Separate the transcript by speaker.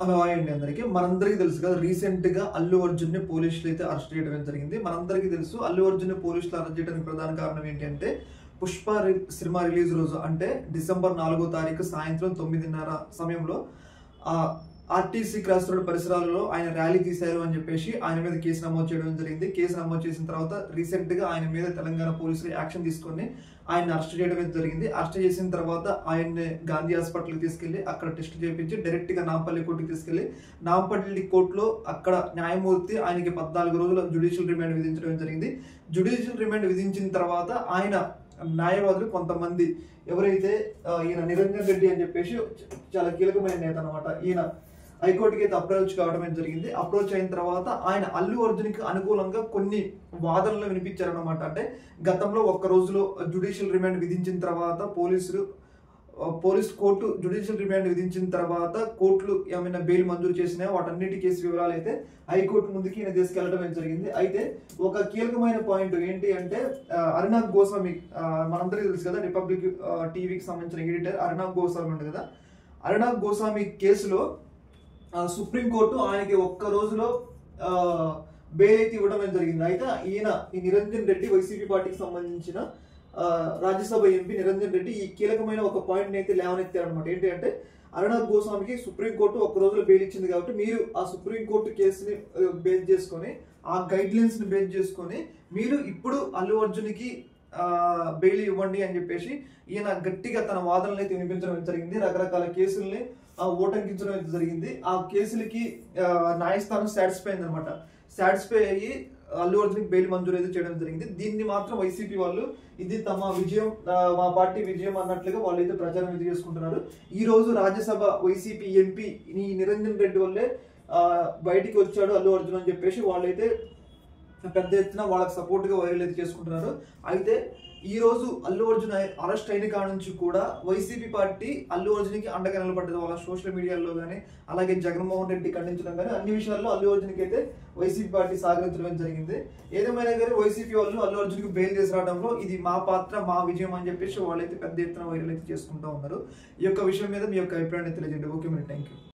Speaker 1: Hello hi అండి అందరికీ. మనందరికీ తెలుసు కదా, రీసెంట్ గా అల్లు అర్జున్ ని పోలీసులు అయితే అరెస్ట్ చేయడం జరిగింది. మనందరికీ తెలుసు అల్లు అర్జున్ ని పోలీసులు అరెస్ట్ చేయడానికి ప్రధాన కారణం ఏంటంటే పుష్ప సినిమా రిలీజ్ రోజు అంటే డిసెంబర్ 4వ తారీఖు సాయంత్రం 9:30 సమయంలో ఆ ఆర్టీసీ క్రాస్ రోడ్ పరిసరాలలో ఆయన ర్యాలీ తీశారు అని చెప్పేసి ఆయన మీద కేసు నమోదు చేయడం జరిగింది. కేసు నమోదు చేసిన తర్వాత రీసెంట్ గా ఆయన మీద తెలంగాణ పోలీసులు యాక్షన్ తీసుకొని ఆయన అరెస్ట్ చేయడం జరిగింది. అరెస్ట్ చేసిన తర్వాత ఆయన్ని గాంధీ హాస్పిటల్కి తీసుకెళ్లి అక్కడ టెస్ట్ చేయించి డైరెక్ట్ గా నాంపల్లి కోర్టుకి తీసుకెళ్లి నాంపల్లి కోర్టులో అక్కడ న్యాయమూర్తి ఆయనకి 14 రోజుల జ్యుడిషియల్ రిమాండ్ విధించడం జరిగింది. జ్యుడిషియల్ రిమాండ్ విధించిన తర్వాత ఆయన న్యాయవాదులు కొంతమంది ఎవరైతే ఈయన నిరంజన్ రెడ్డి అని చెప్పేసి చాలా కీలకమైన నేత అనమాట, ఈయన హైకోర్టుకి అయితే అప్రోచ్ కావడం జరిగింది. అప్రోచ్ అయిన తర్వాత ఆయన అల్లు అర్జున్కి అనుకూలంగా కొన్ని వాదనలు వినిపించారనమాట. అంటే గతంలో ఒక్క రోజులో జ్యుడిషియల్ రిమాండ్ విధించిన తర్వాత పోలీస్ కోర్టు జ్యుడిషియల్ రిమాండ్ విధించిన తర్వాత కోర్టులు ఏమైనా బెయిల్ మంజూరు చేసినాయో వాటన్నిటి కేసు వివరాలు అయితే హైకోర్టు ముందుకి ఈయన తీసుకెళ్లడం జరిగింది. అయితే ఒక కీలకమైన పాయింట్ ఏంటి అంటే అర్నబ్ గోస్వామి, మనందరికీ తెలుసు కదా, రిపబ్లిక్ టీవీకి సంబంధించిన ఎడిటర్ అర్నబ్ గోస్వామి ఉంది కదా, అర్నబ్ గోస్వామి కేసులో సుప్రీంకోర్టు ఆయనకి ఒక్క రోజులో బెయిల్ అయితే ఇవ్వడం జరిగింది. అయితే ఈయన ఈ నిరంజన్ రెడ్డి వైసీపీ పార్టీకి సంబంధించిన రాజ్యసభ ఎంపీ నిరంజన్ రెడ్డి ఈ కీలకమైన ఒక పాయింట్ అయితే లేవనెత్తారనమాట. ఏంటి అంటే అర్నబ్ గోస్వామికి సుప్రీంకోర్టు ఒక్క రోజులో బెయిల్ ఇచ్చింది కాబట్టి మీరు ఆ సుప్రీంకోర్టు కేసుని బేస్ చేసుకొని ఆ గైడ్ లైన్స్ ని బేస్ చేసుకొని మీరు ఇప్పుడు అల్లు అర్జున్కి బెయిల్ ఇవ్వండి అని చెప్పేసి ఈయన గట్టిగా తన వాదనలు అయితే వినిపించడం జరిగింది. రకరకాల కేసుల్ని ఓటంకించడం అయితే జరిగింది. ఆ కేసులకి న్యాయస్థానం సాటిస్ఫై అయింది అనమాట. సాటిస్ఫై అయ్యి అల్లు అర్జున్కి బెయిల్ మంజూరు అయితే చేయడం జరిగింది. దీన్ని మాత్రం వైసీపీ వాళ్ళు ఇది తమ విజయం, మా పార్టీ విజయం అన్నట్లుగా వాళ్ళు అయితే ప్రచారం అయితే చేసుకుంటున్నారు. ఈ రోజు రాజ్యసభ వైసీపీ ఎంపీ ఈ నిరంజన్ రెడ్డి వల్లే బయటికి వచ్చాడు అల్లు అర్జున్ అని చెప్పేసి వాళ్ళైతే పెద్ద ఎత్తున వాళ్ళకి సపోర్ట్ గా వైరల్ అయితే చేసుకుంటున్నారు. అయితే ఈ రోజు అల్లు అర్జున్ అరెస్ట్ అయిన కాడ నుంచి కూడా వైసీపీ పార్టీ అల్లు అర్జున్కి అండగా నిలబడ్డది. వాళ్ళ సోషల్ మీడియాలో కానీ అలాగే జగన్మోహన్ రెడ్డి ఖండించడం కానీ అన్ని విషయాల్లో అల్లు అర్జున్కి అయితే వైసీపీ పార్టీ సహకరించడం జరిగింది. ఏదేమైనా కానీ వైసీపీ వాళ్ళు అల్లు అర్జున్కి బెయిల్ తీసుకురావడంలో ఇది మా పాత్ర, మా విజయం అని చెప్పేసి వాళ్ళైతే పెద్ద ఎత్తున వైరల్ అయితే చేసుకుంటూ ఉన్నారు. ఈ యొక్క విషయం మీద మీ యొక్క అభిప్రాయాన్ని తెలియజేయండి. ఓకే మరి, థ్యాంక్ యూ.